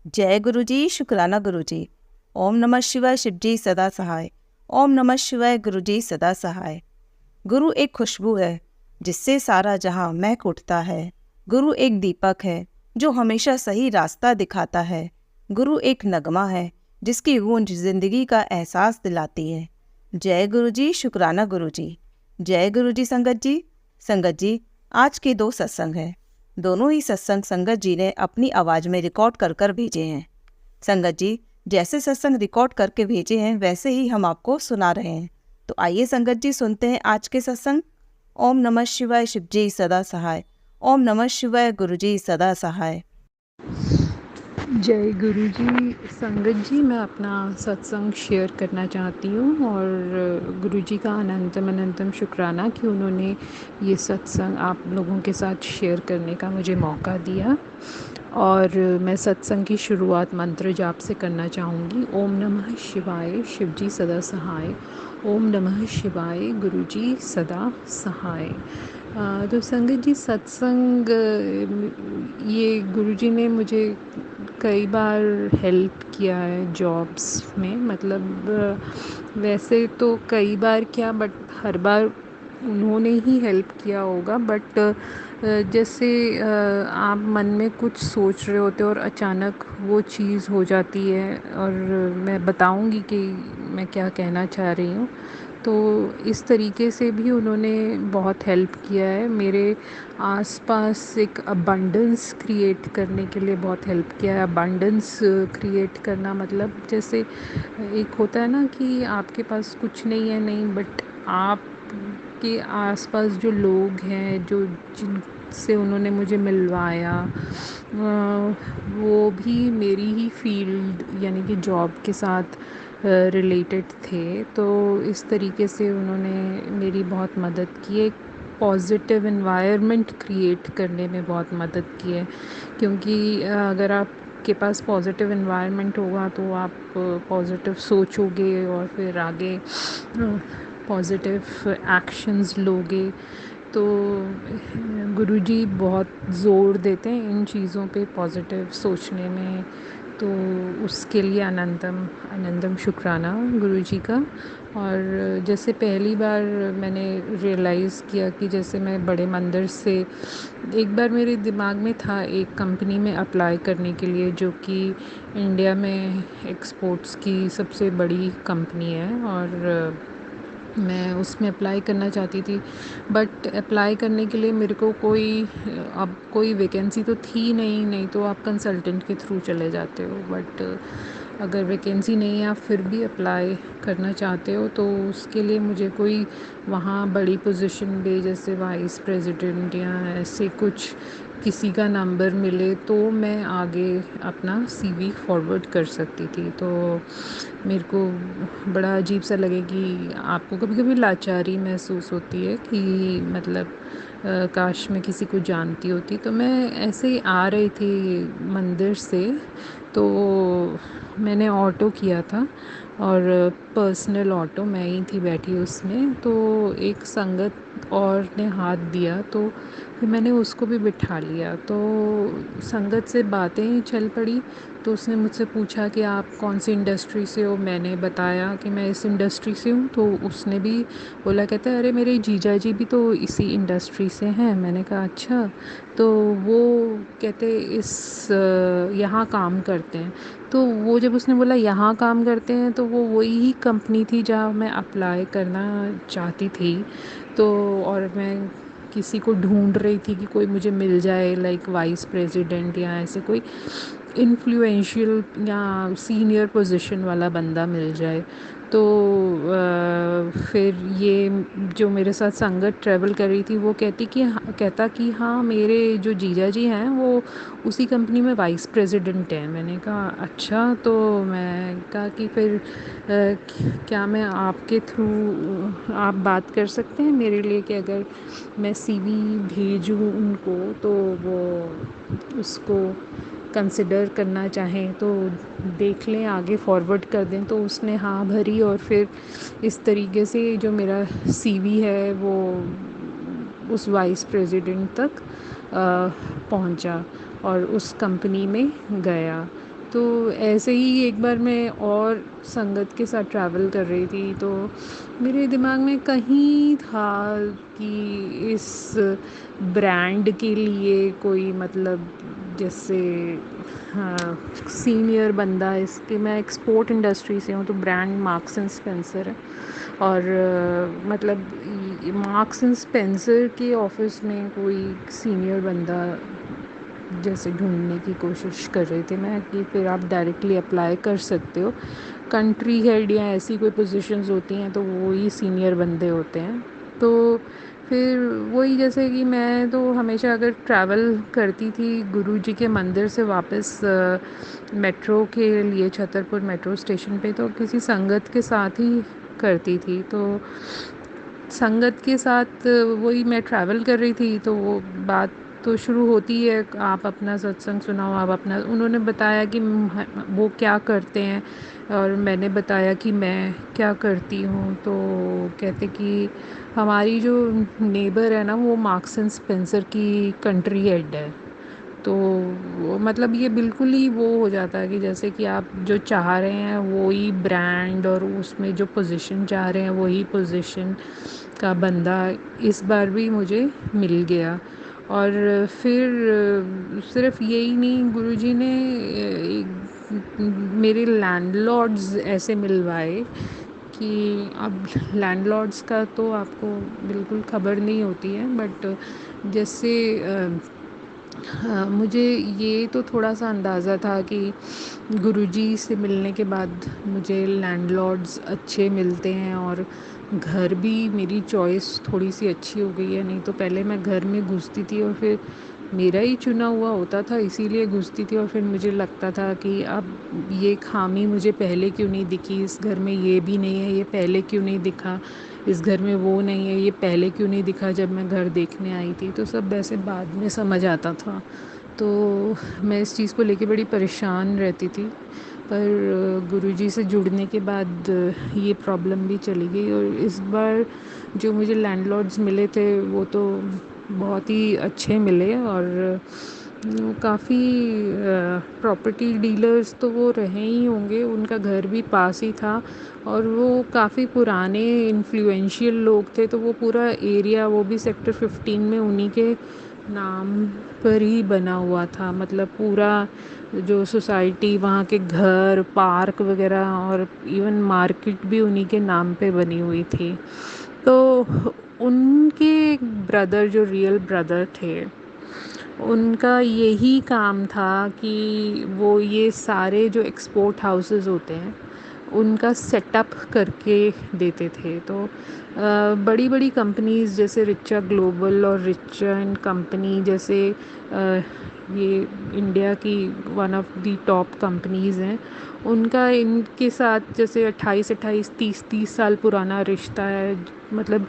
जय गुरु जी, शुक्राना गुरु जी। ओम नमः शिवाय, शिव जी सदा सहाय। ओम नमः शिवाय, गुरु जी सदा सहाय। गुरु एक खुशबू है जिससे सारा जहां महक उठता है। गुरु एक दीपक है जो हमेशा सही रास्ता दिखाता है। गुरु एक नगमा है जिसकी गूंज जिंदगी का एहसास दिलाती है। जय गुरु जी, शुक्राना गुरु जी। जय गुरु जी। संगत जी, आज के दो सत्संग हैं। दोनों ही सत्संग संगत जी ने अपनी आवाज़ में रिकॉर्ड कर कर भेजे हैं। संगत जी, जैसे सत्संग रिकॉर्ड करके भेजे हैं वैसे ही हम आपको सुना रहे हैं। तो आइए संगत जी, सुनते हैं आज के सत्संग। ओम नमः शिवाय, शिव जी सदा सहाय। ओम नमः शिवाय, गुरु जी सदा सहाय। जय गुरु जी। संगत जी, मैं अपना सत्संग शेयर करना चाहती हूँ और गुरु जी का अनंतम अनंतम शुक्राना कि उन्होंने ये सत्संग आप लोगों के साथ शेयर करने का मुझे मौका दिया। और मैं सत्संग की शुरुआत मंत्र जाप से करना चाहूँगी। ओम नमः शिवाय, शिव जी सदा सहाय। ओम नमः शिवाय, गुरु जी सदा सहाय। तो संगत जी, सत्संग ये गुरु जी ने मुझे कई बार हेल्प किया है जॉब्स में। मतलब वैसे तो कई बार क्या, बट हर बार उन्होंने ही हेल्प किया होगा। बट जैसे आप मन में कुछ सोच रहे होते हो और अचानक वो चीज़ हो जाती है, और मैं बताऊंगी कि मैं क्या कहना चाह रही हूँ। तो इस तरीके से भी उन्होंने बहुत हेल्प किया है। मेरे आसपास एक अबंडेंस क्रिएट करने के लिए बहुत हेल्प किया है। अबंडेंस क्रिएट करना मतलब जैसे एक होता है ना कि आपके पास कुछ नहीं है, नहीं, बट आप के आसपास जो लोग हैं, जो जिनसे उन्होंने मुझे मिलवाया, वो भी मेरी ही फील्ड यानी कि जॉब के साथ रिलेटेड थे। तो इस तरीके से उन्होंने मेरी बहुत मदद की है। पॉजिटिव एनवायरनमेंट क्रिएट करने में बहुत मदद की है, क्योंकि अगर आपके पास पॉजिटिव एनवायरनमेंट होगा तो आप पॉजिटिव सोचोगे और फिर आगे पॉजिटिव एक्शंस लोगे। तो गुरुजी बहुत ज़ोर देते हैं इन चीज़ों पे, पॉजिटिव सोचने में। तो उसके लिए अनंतम अनंतम शुक्राना गुरुजी का। और जैसे पहली बार मैंने रियलाइज़ किया कि जैसे मैं बड़े मंदिर से, एक बार मेरे दिमाग में था एक कंपनी में अप्लाई करने के लिए, जो कि इंडिया में एक्सपोर्ट्स की सबसे बड़ी कंपनी है, और मैं उसमें अप्लाई करना चाहती थी। बट अप्लाई करने के लिए मेरे को कोई वैकेंसी तो थी नहीं। नहीं तो आप कंसल्टेंट के थ्रू चले जाते हो, बट अगर वैकेंसी नहीं है, आप फिर भी अप्लाई करना चाहते हो, तो उसके लिए मुझे कोई वहाँ बड़ी पोजीशन पे जैसे वाइस प्रेसिडेंट या ऐसे कुछ किसी का नंबर मिले तो मैं आगे अपना सीवी फॉरवर्ड कर सकती थी। तो मेरे को बड़ा अजीब सा लगे कि आपको कभी कभी लाचारी महसूस होती है कि मतलब काश मैं किसी को जानती होती। तो मैं ऐसे ही आ रही थी मंदिर से, तो मैंने ऑटो किया था, और पर्सनल ऑटो मैं ही थी बैठी उसमें। तो एक संगत और ने हाथ दिया, तो फिर मैंने उसको भी बिठा लिया। तो संगत से बातें ही चल पड़ी। तो उसने मुझसे पूछा कि आप कौन सी इंडस्ट्री से हो। मैंने बताया कि मैं इस इंडस्ट्री से हूँ। तो उसने भी बोला, कहता है अरे मेरे जीजा जी भी तो इसी इंडस्ट्री से हैं। मैंने कहा अच्छा। तो वो कहते यहाँ काम करते हैं। तो वो जब उसने बोला यहाँ काम करते हैं, तो वो वही ही कंपनी थी जहाँ मैं अप्लाई करना चाहती थी। तो और मैं किसी को ढूंढ रही थी कि कोई मुझे मिल जाए, लाइक वाइस प्रेसिडेंट या ऐसे कोई इन्फ्लुएंशियल या सीनियर पोजीशन वाला बंदा मिल जाए। तो फिर ये जो मेरे साथ संगत ट्रैवल कर रही थी, वो कहता कि हाँ, मेरे जो जीजा जी हैं वो उसी कंपनी में वाइस प्रेसिडेंट हैं। मैंने कहा अच्छा। तो मैं कहा कि फिर क्या मैं आपके थ्रू आप बात कर सकते हैं मेरे लिए, कि अगर मैं सीवी भेजूँ उनको तो वो उसको कंसिडर करना चाहें तो देख लें, आगे फॉरवर्ड कर दें। तो उसने हाँ भरी, और फिर इस तरीके से जो मेरा सीवी है वो उस वाइस प्रेसिडेंट तक पहुंचा और उस कंपनी में गया। तो ऐसे ही एक बार मैं और संगत के साथ ट्रैवल कर रही थी, तो मेरे दिमाग में कहीं था कि इस ब्रांड के लिए कोई मतलब जैसे हाँ, सीनियर बंदा, इसके मैं एक्सपोर्ट इंडस्ट्री से हूँ, तो ब्रांड मार्क्स एंड स्पेंसर है। और मतलब मार्क्स एंड स्पेंसर के ऑफिस में कोई सीनियर बंदा जैसे ढूंढने की कोशिश कर रही थी मैं, कि फिर आप डायरेक्टली अप्लाई कर सकते हो, कंट्री हेड या ऐसी कोई पोजीशंस होती हैं तो वो ही सीनियर बंदे होते हैं। तो फिर वही, जैसे कि मैं तो हमेशा अगर ट्रैवल करती थी गुरुजी के मंदिर से वापस मेट्रो के लिए छतरपुर मेट्रो स्टेशन पे, तो किसी संगत के साथ ही करती थी। तो संगत के साथ वही मैं ट्रैवल कर रही थी, तो वो बात तो शुरू होती है, आप अपना सत्संग सुनाओ, आप अपना, उन्होंने बताया कि वो क्या करते हैं और मैंने बताया कि मैं क्या करती हूँ। तो कहते कि हमारी जो नेबर है ना, वो मार्क्स एंड स्पेंसर की कंट्री हेड है। तो मतलब ये बिल्कुल ही वो हो जाता है कि जैसे कि आप जो चाह रहे हैं वो ही ब्रांड, और उसमें जो पोजीशन चाह रहे हैं वही पोजीशन का बंदा इस बार भी मुझे मिल गया। और फिर सिर्फ यही नहीं, गुरुजी ने मेरे लैंडलॉर्ड्स ऐसे मिलवाए कि अब लैंडलॉर्ड्स का तो आपको बिल्कुल खबर नहीं होती है, बट जैसे हाँ, मुझे ये तो थोड़ा सा अंदाज़ा था कि गुरुजी से मिलने के बाद मुझे लैंडलॉर्ड्स अच्छे मिलते हैं, और घर भी मेरी चॉइस थोड़ी सी अच्छी हो गई है। नहीं तो पहले मैं घर में घुसती थी और फिर मेरा ही चुना हुआ होता था, इसीलिए घुसती थी, और फिर मुझे लगता था कि अब ये खामी मुझे पहले क्यों नहीं दिखी, इस घर में ये भी नहीं है, ये पहले क्यों नहीं दिखा, इस घर में वो नहीं है, ये पहले क्यों नहीं दिखा जब मैं घर देखने आई थी। तो सब ऐसे बाद में समझ आता था। तो मैं इस चीज़ को लेके बड़ी परेशान रहती थी, पर गुरुजी से जुड़ने के बाद ये प्रॉब्लम भी चली गई। और इस बार जो मुझे लैंडलॉर्ड्स मिले थे वो तो बहुत ही अच्छे मिले, और काफ़ी प्रॉपर्टी डीलर्स तो वो रहे ही होंगे, उनका घर भी पास ही था, और वो काफ़ी पुराने इन्फ्लुएंशियल लोग थे। तो वो पूरा एरिया, वो भी सेक्टर 15 में, उन्हीं के नाम पर ही बना हुआ था। मतलब पूरा जो सोसाइटी, वहाँ के घर, पार्क वगैरह, और इवन मार्केट भी उन्हीं के नाम पे बनी हुई थी। तो उनके ब्रदर, जो रियल ब्रदर थे, उनका यही काम था कि वो ये सारे जो एक्सपोर्ट हाउसेस होते हैं उनका सेटअप करके देते थे। तो बड़ी बड़ी कंपनीज़ जैसे रिचा ग्लोबल और रिचा एंड कंपनी जैसे ये इंडिया की one of the top companies हैं, उनका इनके साथ जैसे 28 30 साल पुराना रिश्ता है। मतलब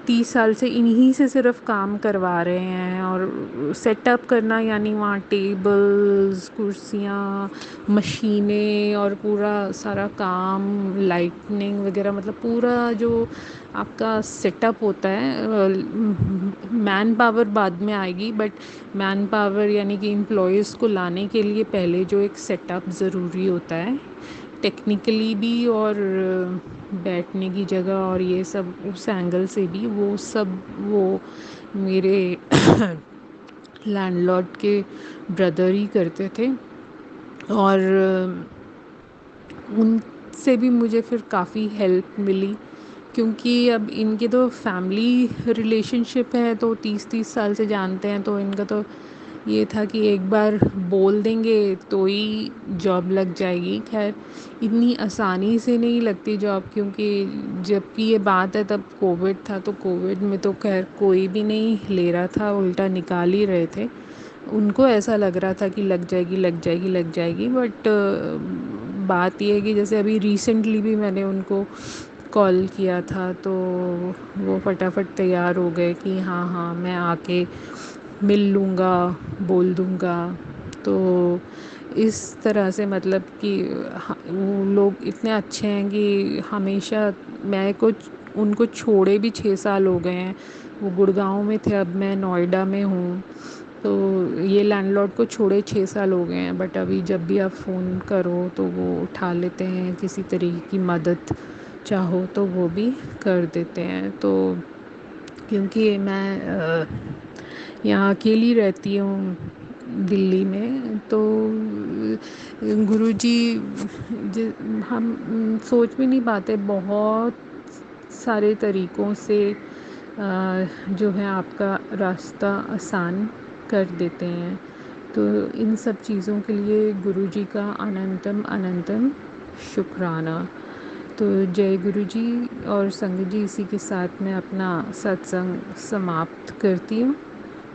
30 साल से इन्हीं से सिर्फ काम करवा रहे हैं, और सेटअप करना यानी वहाँ टेबल्स, कुर्सियाँ, मशीनें, और पूरा सारा काम, लाइटनिंग वगैरह, मतलब पूरा जो आपका सेटअप होता है। मैन पावर बाद में आएगी, बट मैन पावर यानी कि एम्प्लॉयज़ को लाने के लिए पहले जो एक सेटअप ज़रूरी होता है, टेक्निकली भी और बैठने की जगह और ये सब, उस एंगल से भी वो सब वो मेरे लैंडलॉर्ड के ब्रदर ही करते थे। और उनसे भी मुझे फिर काफ़ी हेल्प मिली, क्योंकि अब इनके तो फैमिली रिलेशनशिप है, तो 30 साल से जानते हैं, तो इनका तो ये था कि एक बार बोल देंगे तो ही जॉब लग जाएगी। खैर इतनी आसानी से नहीं लगती जॉब, क्योंकि जबकि ये बात है तब कोविड था, तो कोविड में तो खैर कोई भी नहीं ले रहा था, उल्टा निकाल ही रहे थे। उनको ऐसा लग रहा था कि लग जाएगी लग जाएगी लग जाएगी, बट बात ये है कि जैसे अभी रिसेंटली भी मैंने उनको कॉल किया था, तो वो फटाफट तैयार हो गए कि हाँ हाँ मैं आके मिल लूँगा, बोल दूँगा। तो इस तरह से मतलब कि वो लोग इतने अच्छे हैं कि हमेशा, मैं कुछ उनको छोड़े भी 6 साल हो गए हैं। वो गुड़गांव में थे, अब मैं नोएडा में हूँ। तो ये लैंडलॉर्ड को छोड़े 6 साल हो गए हैं, बट अभी जब भी आप फ़ोन करो तो वो उठा लेते हैं, किसी तरीके की मदद चाहो तो वो भी कर देते हैं। तो क्योंकि मैं यहाँ अकेली रहती हूँ दिल्ली में, तो गुरुजी हम सोच भी नहीं पाते, बहुत सारे तरीक़ों से जो है आपका रास्ता आसान कर देते हैं। तो इन सब चीज़ों के लिए गुरुजी का अनंतम अनंतम शुक्राना। तो जय गुरु जी और संगत जी, इसी के साथ मैं अपना सत्संग समाप्त करती हूँ,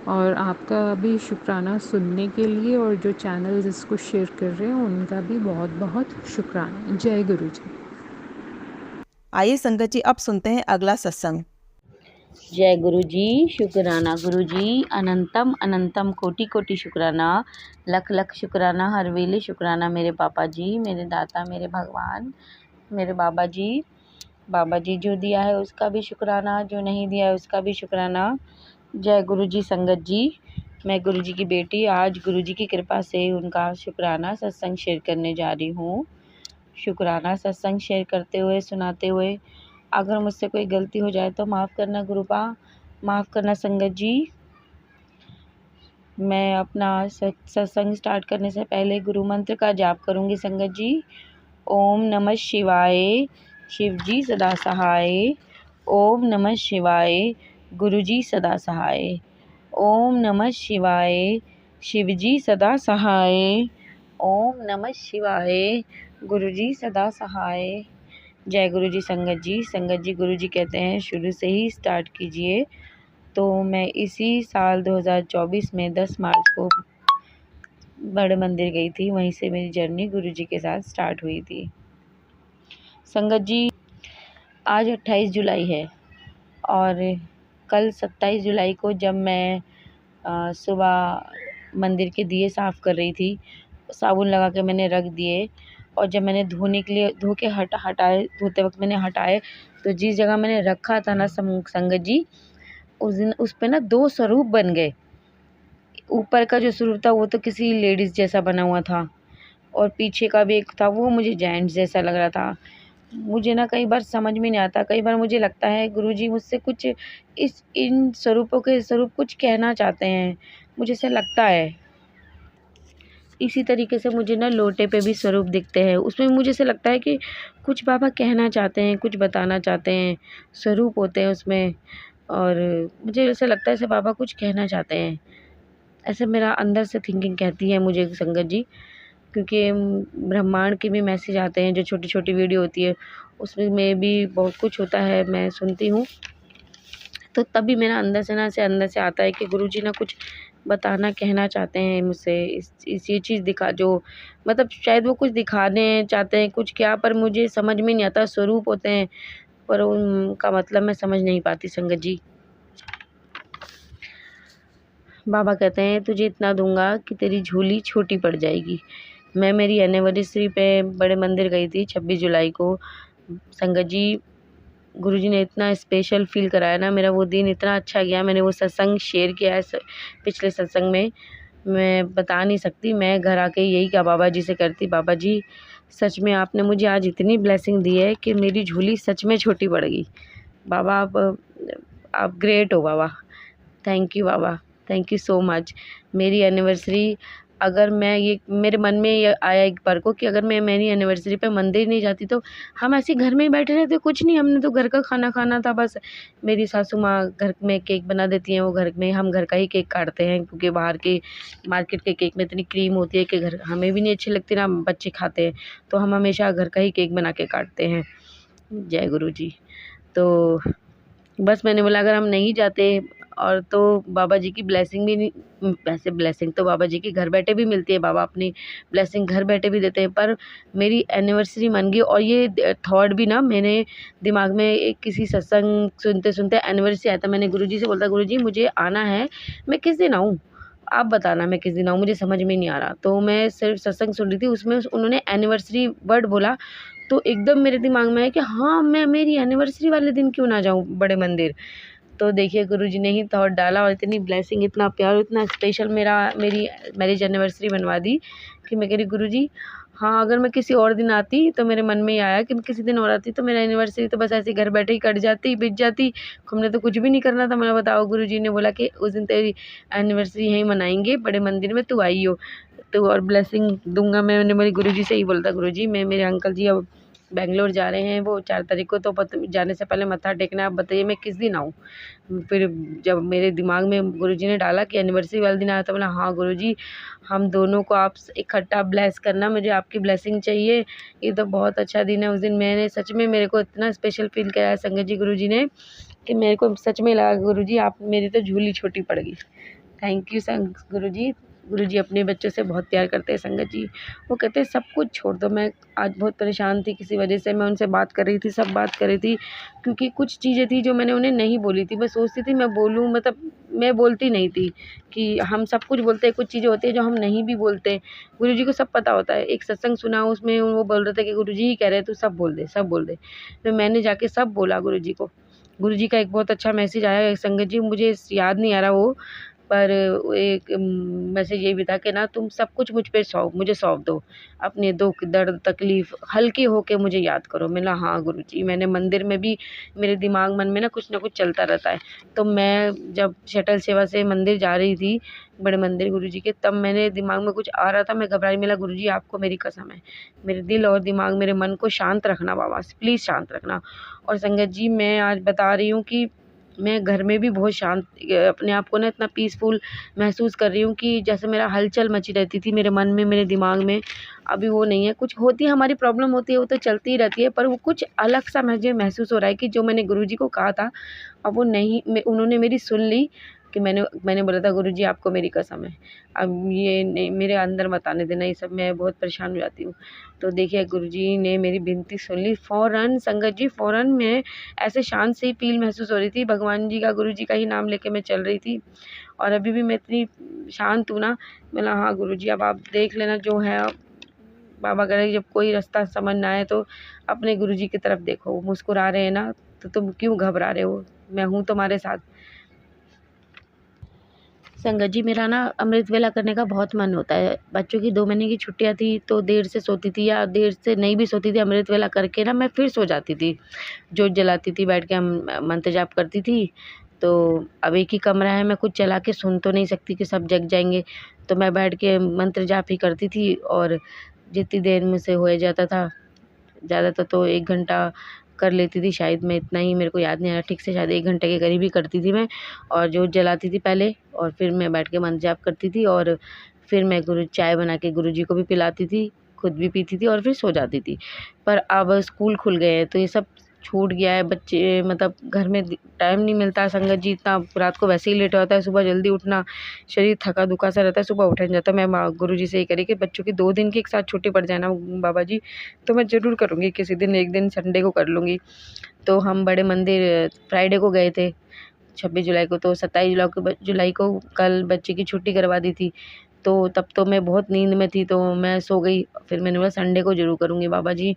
और आपका भी शुक्राना सुनने के लिए, और जो चैनल जिसको शेयर कर रहे हैं उनका भी बहुत बहुत शुक्राना। जय गुरु जी। आइए संगत जी, अब सुनते हैं अगला सत्संग। जय गुरु जी। शुक्राना गुरु जी, अनंतम अनंतम कोटि कोटि शुक्राना, लख लख शुक्राना, हर वेले शुक्राना मेरे पापा जी, मेरे दाता, मेरे भगवान, मेरे बाबा जी। बाबा जी जो दिया है उसका भी शुक्राना, जो नहीं दिया है उसका भी शुक्राना। जय गुरु जी। संगत जी, मैं गुरु जी की बेटी आज गुरु जी की कृपा से उनका शुक्राना सत्संग शेयर करने जा रही हूँ। शुक्राना सत्संग शेयर करते हुए, सुनाते हुए अगर मुझसे कोई गलती हो जाए तो माफ़ करना गुरुपा, माफ़ करना संगत जी। मैं अपना सत्संग स्टार्ट करने से पहले गुरु मंत्र का जाप करूँगी संगत जी। ओम नमः शिवाय, शिव जी सदा सहाय। ओम नमः शिवाय, गुरु जी सदा सहाय। ओम नमः शिवाय, शिव जी सदा सहाय। ओम नमः शिवाय, गुरु जी सदा सहाय। जय गुरु जी। संगत जी, संगत जी गुरु जी कहते हैं शुरू से ही स्टार्ट कीजिए। तो मैं इसी साल 2024 में 10 मार्च को बड़े मंदिर गई थी, वहीं से मेरी जर्नी गुरु जी के साथ स्टार्ट हुई थी। संगत जी, आज 28 जुलाई है और कल 27 जुलाई को जब मैं सुबह मंदिर के दिए साफ़ कर रही थी, साबुन लगा के मैंने रख दिए, और जब मैंने धोने के लिए धोते वक्त मैंने हटाए, तो जिस जगह मैंने रखा था ना संगत जी, उस दिन उस पे ना 2 स्वरूप बन गए। ऊपर का जो स्वरूप था वो तो किसी लेडीज़ जैसा बना हुआ था, और पीछे का भी एक था वो मुझे जेंट्स जैसा लग रहा था। मुझे ना कई बार समझ में नहीं आता, कई बार मुझे लगता है गुरुजी मुझसे कुछ इन स्वरूपों के स्वरूप कुछ कहना चाहते हैं, मुझे ऐसा लगता है। इसी तरीके से मुझे ना लोटे पे भी स्वरूप दिखते हैं, उसमें मुझे ऐसा लगता है कि कुछ बाबा कहना चाहते हैं, कुछ बताना चाहते हैं, स्वरूप होते हैं उसमें, और मुझे ऐसा लगता है जैसे बाबा कुछ कहना चाहते हैं। ऐसे मेरा अंदर से थिंकिंग कहती है मुझे संगत जी, क्योंकि ब्रह्मांड के भी मैसेज आते हैं, जो छोटी छोटी वीडियो होती है उसमें भी बहुत कुछ होता है, मैं सुनती हूँ। तो तभी मेरा अंदर से आता है कि गुरुजी ना कुछ बताना कहना चाहते हैं मुझसे, इस ये चीज़ दिखा, जो मतलब शायद वो कुछ दिखाने चाहते हैं कुछ क्या, पर मुझे समझ में नहीं आता। स्वरूप होते हैं पर उनका मतलब मैं समझ नहीं पाती संगत जी। बाबा कहते हैं तुझे इतना दूंगा कि तेरी झोली छोटी पड़ जाएगी। मैं मेरी एनिवर्सरी पे बड़े मंदिर गई थी 26 जुलाई को। संगत जी, गुरुजी ने इतना स्पेशल फ़ील कराया ना, मेरा वो दिन इतना अच्छा गया। मैंने वो सत्संग शेयर किया है पिछले सत्संग में, मैं बता नहीं सकती। मैं घर आके यही कहा बाबा जी से करती, बाबा जी सच में आपने मुझे आज इतनी ब्लेसिंग दी है कि मेरी झोली सच में छोटी पड़ गई। बाबा आप ग्रेट हो बाबा, थैंक यू बाबा, थैंक यू सो मच। मेरी एनिवर्सरी, अगर मैं ये मेरे मन में ये आया एक बार को कि अगर मैं मेरी एनिवर्सरी पे मंदिर नहीं जाती तो हम ऐसे घर में ही बैठे रहते, कुछ नहीं, हमने तो घर का खाना खाना था बस। मेरी सासू माँ घर में केक बना देती हैं, वो घर में, हम घर का ही केक काटते हैं, क्योंकि बाहर के मार्केट के केक में इतनी क्रीम होती है कि घर हमें भी नहीं अच्छी लगती, ना बच्चे खाते हैं, तो हम हमेशा घर का ही केक बना के काटते हैं। जय गुरु जी। तो बस मैंने बोला अगर हम नहीं जाते और तो बाबा जी की ब्लेसिंग भी नहीं, वैसे ब्लेसिंग तो बाबा जी की घर बैठे भी मिलती है, बाबा अपनी ब्लेसिंग घर बैठे भी देते हैं, पर मेरी एनिवर्सरी मन गई। और ये थॉट भी ना मेरे दिमाग में एक किसी सत्संग सुनते सुनते एनिवर्सरी आया था। मैंने गुरुजी से बोला गुरुजी मुझे आना है, मैं किस दिन आऊँ, आप बताना मैं किस दिन आऊँ, मुझे समझ में नहीं आ रहा। तो मैं सिर्फ सत्संग सुन रही थी, उसमें उन्होंने एनिवर्सरी वर्ड बोला, तो एकदम मेरे दिमाग में है कि हाँ मैं मेरी एनिवर्सरी वाले दिन क्यों ना जाऊँ बड़े मंदिर। तो देखिए गुरुजी ने ही थॉट डाला और इतनी ब्लेसिंग, इतना प्यार, इतना स्पेशल मेरी मैरिज एनिवर्सरी बनवा दी कि मैं कह रही गुरुजी हाँ, अगर मैं किसी और दिन आती तो मेरे मन में ये आया कि मैं किसी दिन और आती तो मेरा एनिवर्सरी तो बस ऐसे ही घर बैठे ही कट जाती, बीत जाती, हमने तो कुछ भी नहीं करना था। मैंने बताओ, गुरुजी ने बोला कि उस दिन तेरी एनिवर्सरी यहीं मनाएंगे बड़े मंदिर में, तू आई हो तो और ब्लेसिंग दूंगा। मैंने मेरे गुरुजी से ही बोला था, गुरुजी मैं मेरे अंकल जी अब बेंगलोर जा रहे हैं, वो 4 तारीख को, तो जाने से पहले मत्था टेकना है, आप बताइए मैं किस दिन आऊँ। फिर जब मेरे दिमाग में गुरुजी ने डाला कि एनिवर्सरी वाले दिन आया तो बोला हाँ गुरुजी, हम दोनों को आप इकट्ठा ब्लेस करना, मुझे आपकी ब्लेसिंग चाहिए, ये तो बहुत अच्छा दिन है। उस दिन मैंने सच में, मेरे को इतना स्पेशल फील कराया संगत जी गुरुजी ने कि मेरे को सच में लगा गुरुजी आप मेरी तो झोली छोटी पड़ गई। थैंक यू गुरुजी। गुरुजी अपने बच्चों से बहुत प्यार करते हैं संगत जी। वो कहते हैं सब कुछ छोड़ दो। मैं आज बहुत परेशान थी किसी वजह से, मैं उनसे बात कर रही थी, सब बात कर रही थी, क्योंकि कुछ चीज़ें थी जो मैंने उन्हें नहीं बोली थी। मैं सोचती थी मैं बोलूँ, मतलब मैं बोलती नहीं थी कि हम सब कुछ बोलते हैं, कुछ चीज़ें होती है जो हम नहीं भी बोलते। गुरुजी को सब पता होता है। एक सत्संग सुना, उसमें वो बोल रहे थे कि गुरुजी ही कह रहे हैं तू सब बोल दे, सब बोल दे। तो मैंने जाके सब बोला गुरुजी को। गुरुजी का एक बहुत अच्छा मैसेज आया संगत जी, मुझे याद नहीं आ रहा वो, पर एक मैसेज ये भी था कि ना तुम सब कुछ मुझे सौंप दो, अपने दुख दर्द तकलीफ़ हल्के होके मुझे याद करो। मैंने हाँ गुरुजी। मैंने मंदिर में भी, मेरे दिमाग मन में ना कुछ चलता रहता है, तो मैं जब शटल सेवा से मंदिर जा रही थी बड़े मंदिर गुरुजी के, तब मैंने दिमाग में कुछ आ रहा था, मैं घबराई। मिला गुरुजी आपको मेरी कसम है, मेरे दिल और दिमाग, मेरे मन को शांत रखना बाबा, प्लीज़ शांत रखना। और संगत जी मैं आज बता रही हूँ कि मैं घर में भी बहुत शांत, अपने आप को ना इतना पीसफुल महसूस कर रही हूँ कि जैसे मेरा हलचल मची रहती थी मेरे मन में, मेरे दिमाग में, अभी वो नहीं है। कुछ होती है, हमारी प्रॉब्लम होती है, वो तो चलती ही रहती है, पर वो कुछ अलग सा मुझे महसूस हो रहा है कि जो मैंने गुरुजी को कहा था अब वो नहीं, उन्होंने मेरी सुन ली कि मैंने बोला था गुरुजी आपको मेरी कसम है, अब ये नहीं, मेरे अंदर मत आने देना ये सब, मैं बहुत परेशान हो जाती हूँ। तो देखिए गुरुजी ने मेरी विनती सुन ली फ़ौरन संगत जी, फ़ौरन। मैं ऐसे शांत से ही फील महसूस हो रही थी, भगवान जी का, गुरुजी का ही नाम लेके मैं चल रही थी, और अभी भी मैं इतनी शांत हूँ ना। मैंने हाँ गुरुजी अब आप देख लेना जो है। बाबा कह रहे जब कोई रास्ता समझ ना आए तो अपने गुरुजी की तरफ देखो, वो मुस्कुरा रहे हैं ना, तो तुम क्यों घबरा रहे हो, मैं हूँ तुम्हारे साथ। संगत जी मेरा ना अमृत वेला करने का बहुत मन होता है। बच्चों की 2 महीने की छुट्टियाँ थी तो देर से सोती थी, या देर से नहीं भी सोती थी, अमृत वेला करके ना मैं फिर सो जाती थी। जोत जलाती थी, बैठ के हम मंत्र जाप करती थी। तो अब एक ही कमरा है, मैं कुछ चला के सुन तो नहीं सकती कि सब जग जाएँगे, तो मैं बैठ के मंत्र जाप ही करती थी, और जितनी देर मुझसे हो जाता था, ज़्यादातर तो 1 घंटा कर लेती थी शायद, मैं इतना ही, मेरे को याद नहीं आ रहा ठीक से, शायद 1 घंटे के करीब ही करती थी मैं। और जोत जलाती थी पहले, और फिर मैं बैठ के मंत्र जाप करती थी, और फिर मैं चाय बना के गुरुजी को भी पिलाती थी, खुद भी पीती थी, और फिर सो जाती थी। पर अब स्कूल खुल गए हैं तो ये सब छूट गया है। बच्चे, मतलब घर में टाइम नहीं मिलता संगत जी, इतना रात को वैसे ही लेट होता है, सुबह जल्दी उठना, शरीर थका दुखा सा रहता है, सुबह उठा नहीं जाता। मैं गुरुजी से ये करी कि बच्चों की 2 दिन की एक साथ छुट्टी पड़ जाए ना बाबा जी, तो मैं ज़रूर करूँगी, किसी दिन, एक दिन संडे को कर लूँगी। तो हम बड़े मंदिर फ्राइडे को गए थे 26 जुलाई को, तो 27 जुलाई को कल बच्चे की छुट्टी करवा दी थी, तो तब तो मैं बहुत नींद में थी, तो मैं सो गई। फिर मैंने बोला संडे को ज़रूर करूँगी बाबा जी।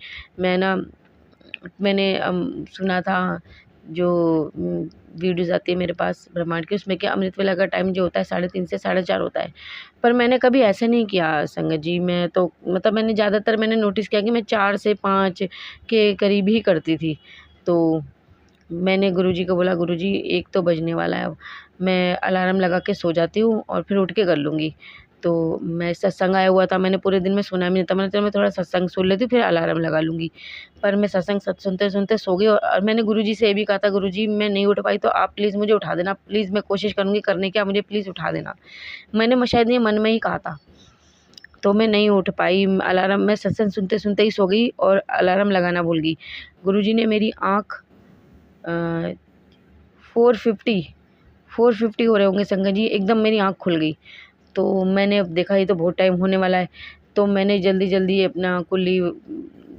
मैंने सुना था जो वीडियोज़ आती है मेरे पास ब्रह्मांड की, उसमें कि अमृत वेला का टाइम जो होता है 3:30 से 4:30 होता है, पर मैंने कभी ऐसे नहीं किया संगत जी। मैं तो, मतलब मैंने ज़्यादातर नोटिस किया कि मैं 4 से 5 के करीब ही करती थी। तो मैंने गुरुजी को बोला गुरुजी 1 तो बजने वाला है अब, मैं अलार्म लगा के सो जाती हूँ और फिर उठ के कर लूँगी। तो मैं, सत्संग आया हुआ था, मैंने पूरे दिन में सुना भी नहीं था, मैंने चलो मैं थोड़ा सत्संग सुन लेती हूँ फिर अलार्म लगा लूँगी। पर मैं सत्संग सुनते-सुनते सो गई, और मैंने गुरुजी से ये भी कहा था गुरुजी मैं नहीं उठ पाई तो आप प्लीज़ मुझे उठा देना, प्लीज़ मैं कोशिश करूँगी करने की, आप मुझे प्लीज़ उठा देना। मैंने शायद ये मन में ही कहा था, तो मैं नहीं उठ पाई। अलार्म, मैं सत्संग सुनते-सुनते ही सो गई और अलार्म लगाना भूल गई। गुरुजी ने मेरी आँख 4:50 हो रहे होंगे संगत जी, एकदम मेरी आँख खुल गई। तो मैंने अब देखा ये तो बहुत टाइम होने वाला है, तो मैंने जल्दी-जल्दी अपना कुल्ली,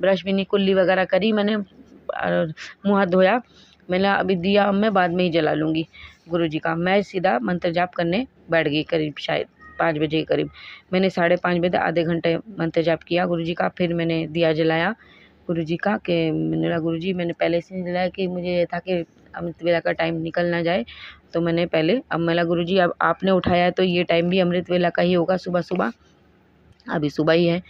ब्रश भी नहीं, कुल्ली वगैरह करी मैंने, और मुँह हाथ धोया। मैंने अभी दिया मैं बाद में ही जला लूँगी गुरुजी का। मैं सीधा मंत्र जाप करने बैठ गई, करीब शायद 5 बजे के करीब। मैंने 5:30 बजे आधे घंटे मंत्र जाप किया गुरुजी का, फिर मैंने दिया जलाया गुरुजी का, कि मैंने बोला गुरुजी मैंने पहले से नहीं जलाया कि मुझे ये था कि अमृत वेला का टाइम निकल ना जाए। तो मैंने पहले अब बोला गुरुजी अब आपने उठाया है तो ये टाइम भी अमृत वेला का ही होगा, सुबह सुबह, अभी सुबह ही है।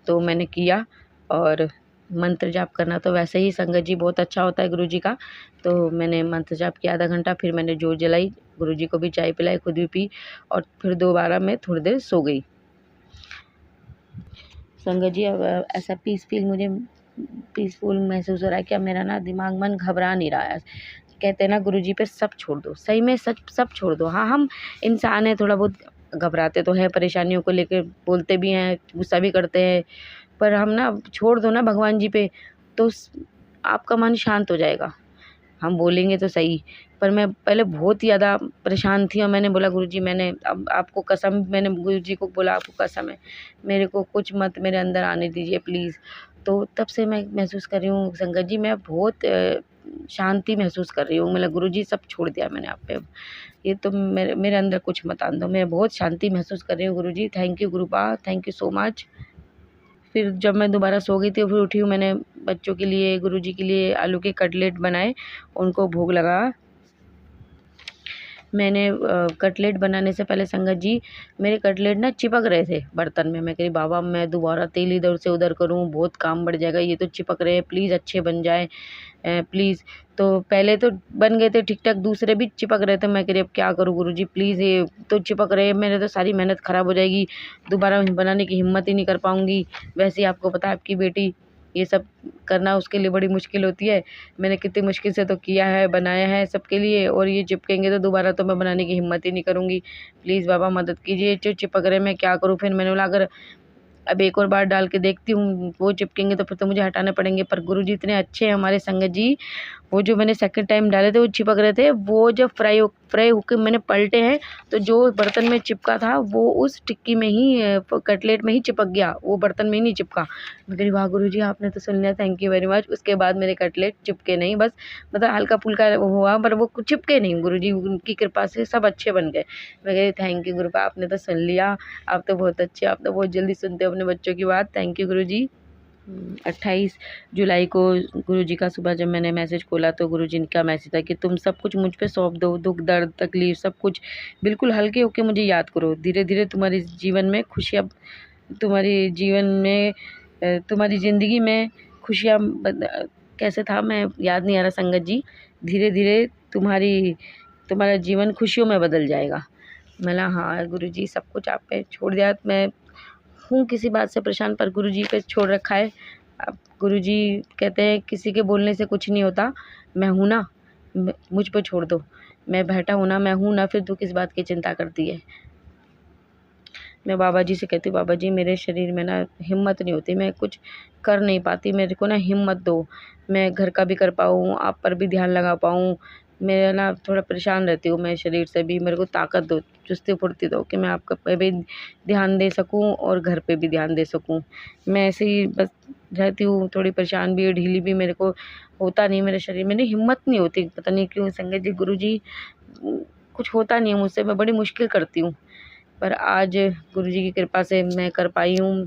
तो मैंने किया, और मंत्र जाप करना तो वैसे ही संगत जी बहुत अच्छा होता है गुरुजी का। तो मैंने मंत्र जाप किया आधा घंटा, फिर मैंने जोत जलाई, गुरुजी को भी चाय पिलाई, खुद भी पी, और फिर दोबारा मैं थोड़ी देर सो गई। संगत जी अब ऐसा पीसफुल महसूस हो रहा है कि अब मेरा ना दिमाग मन घबरा नहीं रहा है। कहते हैं ना गुरुजी पे सब छोड़ दो, सही में सब छोड़ दो। हाँ, हम इंसान हैं, थोड़ा बहुत घबराते तो हैं, परेशानियों को लेकर बोलते भी हैं, गुस्सा भी करते हैं, पर हम ना छोड़ दो ना भगवान जी पे, तो आपका मन शांत हो जाएगा। हम बोलेंगे तो सही, पर मैं पहले बहुत ही ज़्यादा परेशान थी, और मैंने बोला गुरुजी, मैंने अब आपको कसम, मैंने गुरुजी को बोला आपको कसम है, मेरे को कुछ मत मेरे अंदर आने दीजिए प्लीज़। तो तब से मैं महसूस कर रही हूँ संगत जी, मैं बहुत शांति महसूस कर रही हूँ। मतलब गुरुजी सब छोड़ दिया मैंने आप पे, ये तो मेरे अंदर कुछ मत आने दो, मैं बहुत शांति महसूस कर रही हूँ गुरुजी। थैंक यू गुरुपा, थैंक यू सो मच। फिर जब मैं दोबारा सो गई थी, फिर उठी हूँ, मैंने बच्चों के लिए, गुरुजी के लिए आलू के कटलेट बनाए, उनको भोग लगा। मैंने कटलेट बनाने से पहले संगत जी, मेरे कटलेट ना चिपक रहे थे बर्तन में। मैं कही बाबा मैं दोबारा तेल इधर से उधर करूँ, बहुत काम बढ़ जाएगा, ये तो चिपक रहे हैं, प्लीज़ अच्छे बन जाए प्लीज़। तो पहले तो बन गए थे ठीक ठाक, दूसरे भी चिपक रहे थे। मैं कह रही अब क्या करूँ गुरुजी, प्लीज़, ये तो चिपक रहे हैं, मेरे तो सारी मेहनत ख़राब हो जाएगी, दोबारा बनाने की हिम्मत ही नहीं कर पाऊँगी। वैसे ही आपको पता है आपकी बेटी, ये सब करना उसके लिए बड़ी मुश्किल होती है। मैंने कितनी मुश्किल से तो किया है, बनाया है सबके लिए, और ये चिपकेंगे तो दोबारा तो मैं बनाने की हिम्मत ही नहीं करूँगी। प्लीज़ बाबा मदद कीजिए, जो चिपक रहे मैं क्या करूँ। फिर मैंने बोला अगर अब एक और बार डाल के देखती हूँ, वो चिपकेंगे तो फिर तो मुझे हटाने पड़ेंगे। पर गुरुजी इतने अच्छे हैं हमारे संगत जी, वो जो मैंने सेकंड टाइम डाले थे वो चिपक रहे थे, वो जब फ्राई होकर मैंने पलटे हैं, तो जो बर्तन में चिपका था वो उस टिक्की में ही, कटलेट में ही चिपक गया, वो बर्तन में ही नहीं चिपका। मैं कह रही वाह गुरुजी आपने तो सुन लिया, थैंक यू वेरी मच। उसके बाद मेरे कटलेट चिपके नहीं, बस मतलब हल्का फुल्का हुआ, पर वो कुछ चिपके नहीं, गुरुजी उनकी कृपा से सब अच्छे बन गए। मैं कह रही थैंक यू गुरुपा, आपने तो सुन लिया, आप तो बहुत अच्छे, आप तो बहुत जल्दी सुनते हो अपने बच्चों की बात, थैंक यू गुरुजी। 28 जुलाई को गुरुजी का सुबह जब मैंने मैसेज खोला तो गुरुजी का मैसेज था कि तुम सब कुछ मुझ पे सौंप दो, दुख दर्द तकलीफ सब कुछ बिल्कुल हल्के होके मुझे याद करो, धीरे धीरे तुम्हारे जीवन में खुशियाँ, तुम्हारी जीवन में तुम्हारी ज़िंदगी में खुशियाँ कैसे था मैं याद नहीं आ रहा संगत जी, धीरे धीरे तुम्हारा जीवन खुशियों में बदल जाएगा। मैं हाँ गुरुजी सब कुछ आप पे छोड़ दिया, मैं हूँ किसी बात से परेशान, पर गुरुजी पे छोड़ रखा है। अब गुरुजी कहते हैं किसी के बोलने से कुछ नहीं होता, मैं हूँ ना, मुझ पे छोड़ दो, मैं बैठा हूँ ना, मैं हूँ ना, फिर तू किस बात की चिंता करती है। मैं बाबा जी से कहती हूँ बाबा जी मेरे शरीर में ना हिम्मत नहीं होती, मैं कुछ कर नहीं पाती, मेरे को ना हिम्मत दो, मैं घर का भी कर पाऊँ, आप पर भी ध्यान लगा पाऊँ। मैं ना थोड़ा परेशान रहती हूँ मैं शरीर से भी, मेरे को ताकत दो, चुस्ती फुर्ती दो कि मैं आपका पे भी ध्यान दे सकूँ और घर पे भी ध्यान दे सकूँ। मैं ऐसे ही बस रहती हूँ, थोड़ी परेशान भी, ढीली भी, मेरे को होता नहीं, मेरे शरीर में नहीं हिम्मत नहीं होती, पता नहीं क्यों संगत जी गुरुजी कुछ होता नहीं है मुझसे, मैं बड़ी मुश्किल करती हूँ, पर आज गुरुजी की कृपा से मैं कर पाई हूँ।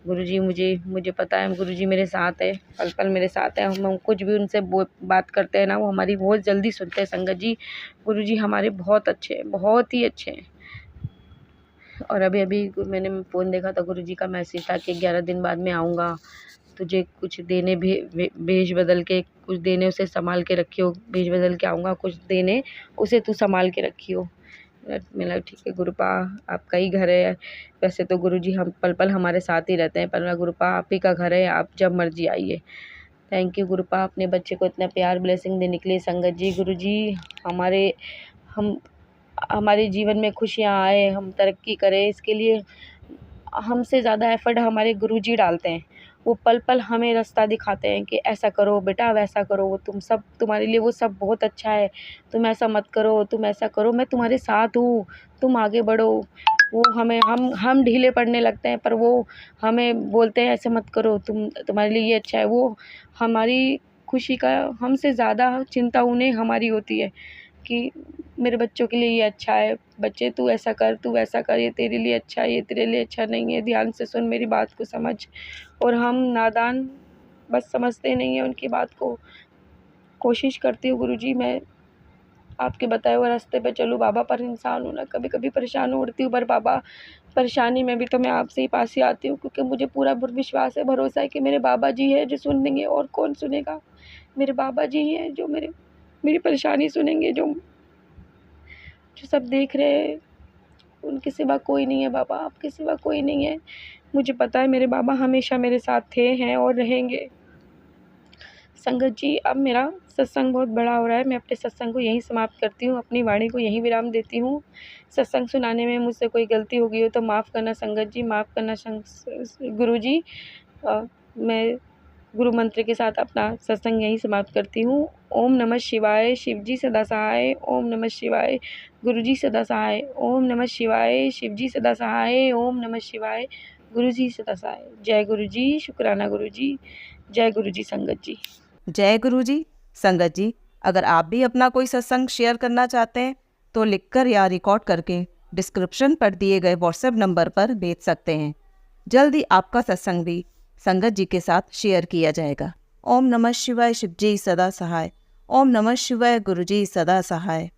गुरुजी मुझे पता है गुरुजी मेरे साथ है, पल पल मेरे साथ है, हम कुछ भी उनसे बात करते हैं ना वो हमारी बहुत जल्दी सुनते हैं संगत जी। गुरुजी हमारे बहुत अच्छे हैं, बहुत ही अच्छे हैं। और अभी अभी मैंने फ़ोन देखा था, गुरुजी का मैसेज था कि 11 दिन बाद मैं आऊँगा, तुझे कुछ देने भेज बदल के कुछ देने, उसे संभाल के रखियो, भेज बदल के आऊँगा कुछ देने, उसे तू संभाल के रखियो। मिला ठीक है गुरुपा, आपका ही घर है, वैसे तो गुरुजी हम पल पल हमारे साथ ही रहते हैं, पर गुरुपा आप ही का घर है, आप जब मर्जी आइए। थैंक यू गुरुपा अपने बच्चे को इतना प्यार ब्लेसिंग देने के लिए। संगत जी गुरुजी हमारे जीवन में खुशियाँ आए, हम तरक्की करें, इसके लिए हमसे ज़्यादा एफ़र्ट हमारे गुरुजी डालते हैं, वो पल पल हमें रास्ता दिखाते हैं कि ऐसा करो बेटा, वैसा करो, वो तुम्हारे लिए वो सब बहुत अच्छा है, तुम ऐसा मत करो, तुम ऐसा करो, मैं तुम्हारे साथ हूँ, तुम आगे बढ़ो। वो हमें हम ढीले पड़ने लगते हैं, पर वो हमें बोलते हैं ऐसे मत करो, तुम्हारे लिए ये अच्छा है। वो हमारी खुशी का हमसे ज़्यादा चिंता उन्हें हमारी होती है कि मेरे बच्चों के लिए ये अच्छा है, बच्चे तू ऐसा कर, तू वैसा कर, ये तेरे लिए अच्छा है, ये तेरे लिए अच्छा नहीं है, ध्यान से सुन, मेरी बात को समझ। और हम नादान बस समझते नहीं हैं उनकी बात को। कोशिश करती हूँ गुरुजी मैं आपके बताए हुए रास्ते पे चलूँ बाबा, पर इंसान हूँ ना, कभी कभी परेशान होती हूँ। पर बाबा, परेशानी में भी तो मैं आपसे ही पास ही आती हूँ, क्योंकि मुझे पूरा विश्वास है, भरोसा है कि मेरे बाबा जी हैं जो सुनेंगे, और कौन सुनेगा। मेरे बाबा जी हैं जो मेरी परेशानी सुनेंगे, जो सब देख रहे हैं। उनके सिवा कोई नहीं है बाबा, आपके सिवा कोई नहीं है। मुझे पता है मेरे बाबा हमेशा मेरे साथ थे, हैं और रहेंगे। संगत जी, अब मेरा सत्संग बहुत बड़ा हो रहा है, मैं अपने सत्संग को यहीं समाप्त करती हूँ, अपनी वाणी को यहीं विराम देती हूँ। सत्संग सुनाने में मुझसे कोई गलती हो गई हो तो माफ़ करना संगत जी, माफ़ करना गुरुजी। मैं गुरु मंत्र के साथ अपना सत्संग यहीं समाप्त करती हूँ। ओम नमः शिवाय, शिवजी सदा सहाय। ओम नमः शिवाय, गुरुजी सदा सहाय। ओम नमः शिवाय, शिवजी सदा सहाय। ओम नमः शिवाय, गुरुजी सदा सहाय। जय गुरुजी, शुक्राना गुरुजी। जय गुरुजी संगत जी। जय गुरु जी। संगत जी, अगर आप भी अपना कोई सत्संग शेयर करना चाहते हैं तो लिखकर या रिकॉर्ड करके डिस्क्रिप्शन पर दिए गए व्हाट्सएप नंबर पर भेज सकते हैं। जल्दी आपका सत्संग भी संगत जी के साथ शेयर किया जाएगा। ओम नमः शिवाय, शिवजी सदा सहाय। ओम नमः शिवाय, गुरुजी सदा सहाय।